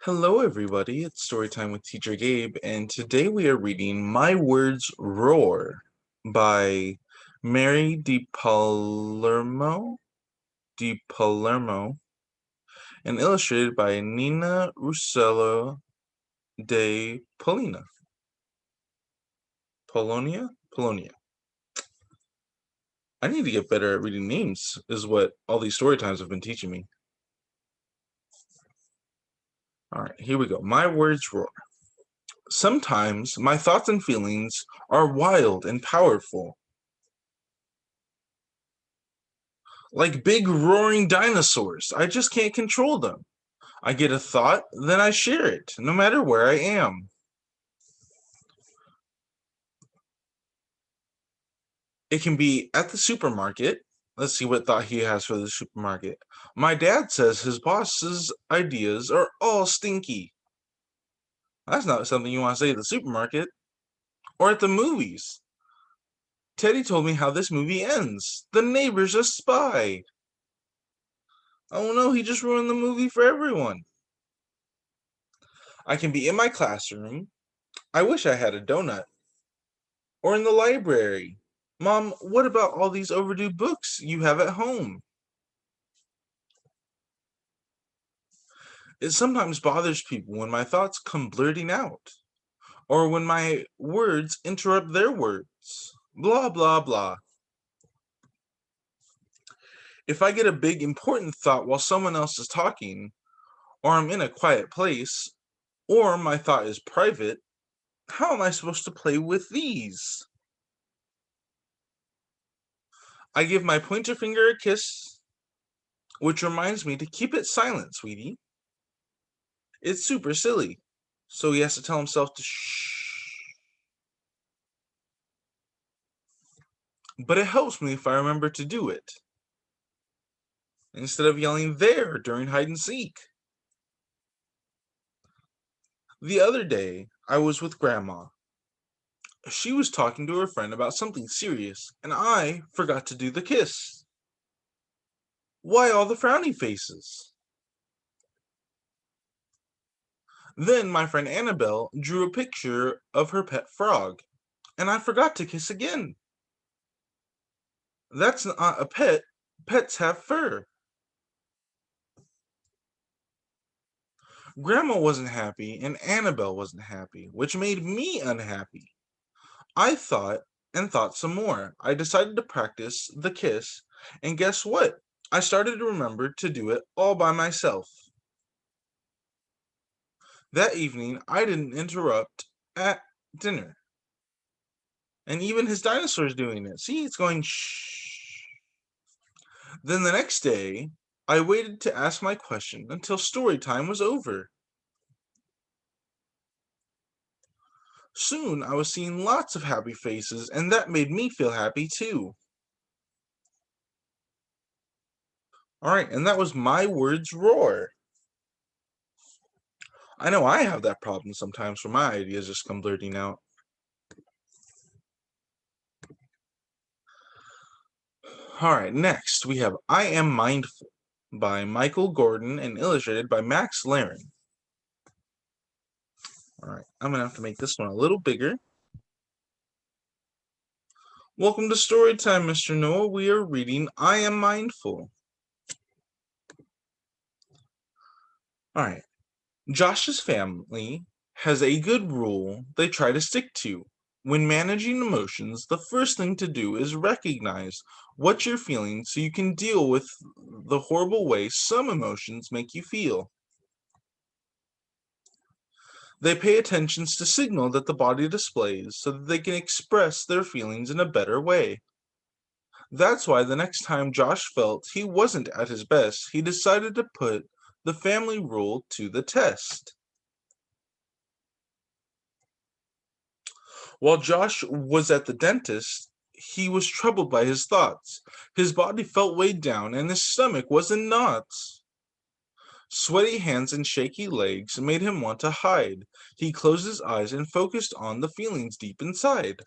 Hello, everybody. It's Storytime with Teacher Gabe, and today we are reading My Words Roar by Mary DiPalermo, and illustrated by Nina Rouselle de Polina. Polonia. I need to get better at reading names, is what all these story times have been teaching me. All right, here we go. My Words Roar. Sometimes my thoughts and feelings are wild and powerful, like big roaring dinosaurs. I just can't control them. I get a thought, then I share it, no matter where I am. It can be at the supermarket. Let's see what thought he has for the supermarket. My dad says his boss's ideas are all stinky. That's not something you want to say at the supermarket. Or at the movies. Teddy told me how this movie ends. The neighbor's a spy. Oh no, he just ruined the movie for everyone. I can be in my classroom. I wish I had a donut. Or in the library. Mom, what about all these overdue books you have at home? It sometimes bothers people when my thoughts come blurting out, or when my words interrupt their words. Blah, blah, blah. If I get a big important thought while someone else is talking, or I'm in a quiet place, or my thought is private, how am I supposed to play with these? I give my pointer finger a kiss, which reminds me to keep it silent, sweetie. It's super silly. So he has to tell himself to shh. But it helps me if I remember to do it, instead of yelling there during hide and seek. The other day, I was with Grandma. She was talking to her friend about something serious, and I forgot to do the kiss. Why all the frowny faces? Then my friend Annabelle drew a picture of her pet frog, and I forgot to kiss again. That's not a pet. Pets have fur. Grandma wasn't happy, and Annabelle wasn't happy, which made me unhappy. I thought and thought some more. I decided to practice the kiss, and guess what? I started to remember to do it all by myself. That evening, I didn't interrupt at dinner. And even his dinosaur's doing it. See, it's going shh. Then the next day, I waited to ask my question until story time was over. Soon, I was seeing lots of happy faces, and that made me feel happy too. All right, and that was My Words Roar. I know I have that problem sometimes where my ideas just come blurting out. All right, next we have I Am Mindful by Michael Gordon and illustrated by Max Larin. All right, I'm going to have to make this one a little bigger. Welcome to Storytime, Mr. Noah. We are reading I Am Mindful. All right. Josh's family has a good rule they try to stick to. When managing emotions, the first thing to do is recognize what you're feeling so you can deal with the horrible way some emotions make you feel. They pay attention to signal that the body displays so that they can express their feelings in a better way. That's why the next time Josh felt he wasn't at his best, he decided to put the family rule to the test. While Josh was at the dentist, he was troubled by his thoughts. His body felt weighed down and his stomach was in knots. Sweaty hands and shaky legs made him want to hide. He closed his eyes and focused on the feelings deep inside.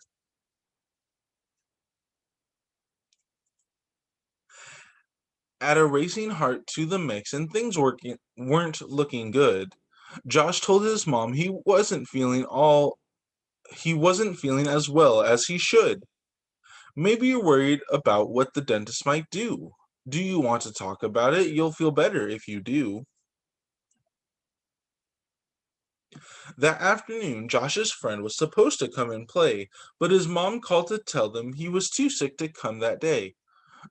Add a racing heart to the mix and things weren't looking good. Josh told his mom he wasn't feeling as well as he should. Maybe you're worried about what the dentist might do. Do you want to talk about it? You'll feel better if you do. That afternoon, Josh's friend was supposed to come and play, but his mom called to tell them he was too sick to come that day.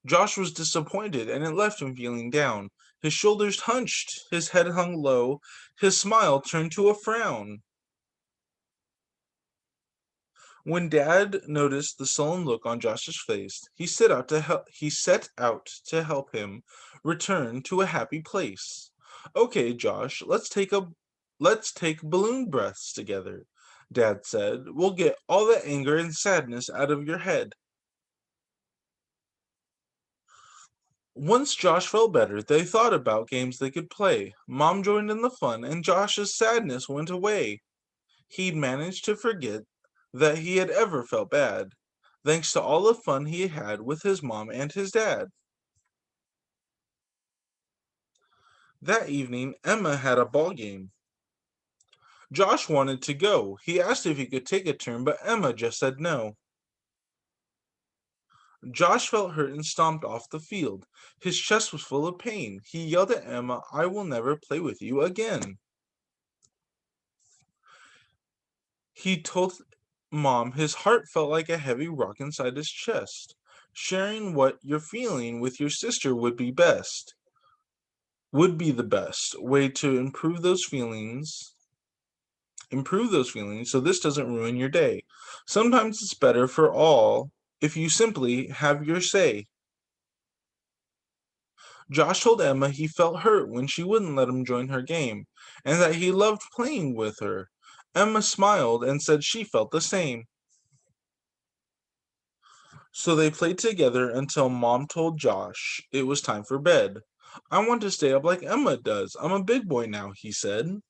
Josh was disappointed and it left him feeling down. His shoulders hunched, his head hung low, his smile turned to a frown. When Dad noticed the sullen look on Josh's face, he set out to help him return to a happy place. Okay, Josh, let's take balloon breaths together, Dad said. We'll get all the anger and sadness out of your head. Once Josh felt better, they thought about games they could play. Mom joined in the fun, and Josh's sadness went away. He'd managed to forget that he had ever felt bad, thanks to all the fun he had with his mom and his dad. That evening, Emma had a ball game. Josh wanted to go. He asked if he could take a turn, but Emma just said no. Josh felt hurt and stomped off the field. His chest was full of pain. He yelled at Emma, "I will never play with you again." He told Mom his heart felt like a heavy rock inside his chest. Sharing what you're feeling with your sister would be the best way to improve those feelings so this doesn't ruin your day. Sometimes it's better for all if you simply have your say. Josh told Emma he felt hurt when she wouldn't let him join her game, and that he loved playing with her. Emma smiled and said she felt the same. So they played together until Mom told Josh it was time for bed. "I want to stay up like Emma does. I'm a big boy now," he said.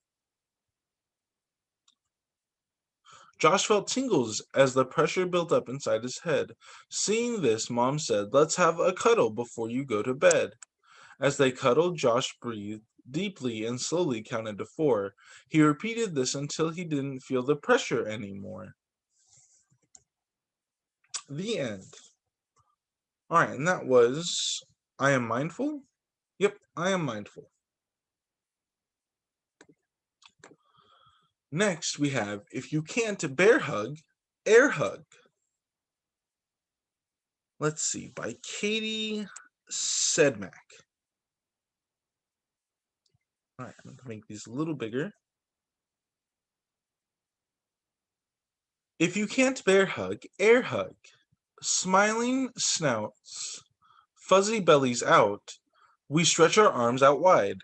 Josh felt tingles as the pressure built up inside his head. Seeing this, Mom said, "Let's have a cuddle before you go to bed." As they cuddled, Josh breathed deeply and slowly counted to 4. He repeated this until he didn't feel the pressure anymore. The end. All right, and that was I Am Mindful. Yep, I Am Mindful. Next, we have If You Can't Bear Hug, Air Hug. Let's see, by Katie Sedmak. All right, I'm going to make these a little bigger. If you can't bear hug, air hug. Smiling snouts, fuzzy bellies out, we stretch our arms out wide.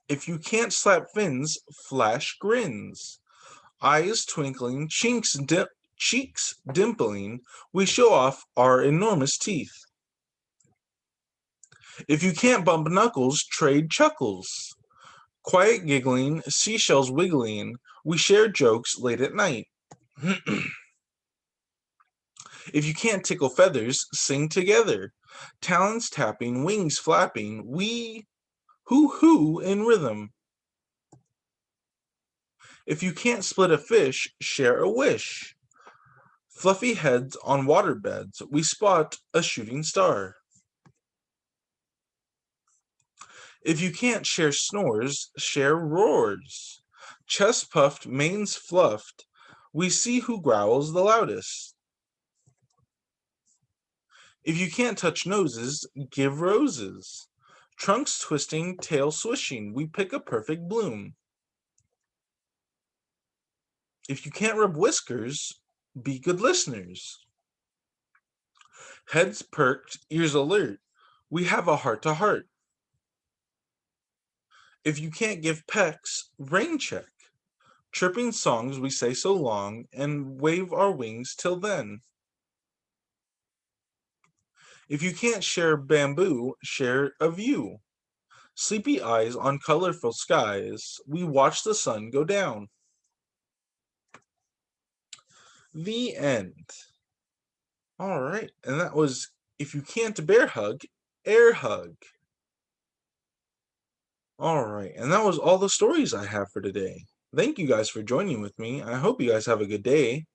If you can't slap fins, flash grins. Eyes twinkling, cheeks dimpling, we show off our enormous teeth. If you can't bump knuckles, trade chuckles. Quiet giggling, seashells wiggling, we share jokes late at night. If you can't tickle feathers, sing together. Talons tapping, wings flapping, we hoo-hoo in rhythm. If you can't split a fish, share a wish. Fluffy heads on water beds, we spot a shooting star. If you can't share snores, share roars. Chest puffed, manes fluffed, we see who growls the loudest. If you can't touch noses, give roses. Trunks twisting, tail swishing, we pick a perfect bloom. If you can't rub whiskers, be good listeners. Heads perked, ears alert, we have a heart to heart. If you can't give pecks, rain check. Chirping songs we say so long and wave our wings till then. If you can't share bamboo, share a view. Sleepy eyes on colorful skies, we watch the sun go down. The end. All right, and that was If You Can't Bear Hug, Air Hug. All right, and that was all the stories I have for today. Thank you guys for joining with me. I hope you guys have a good day.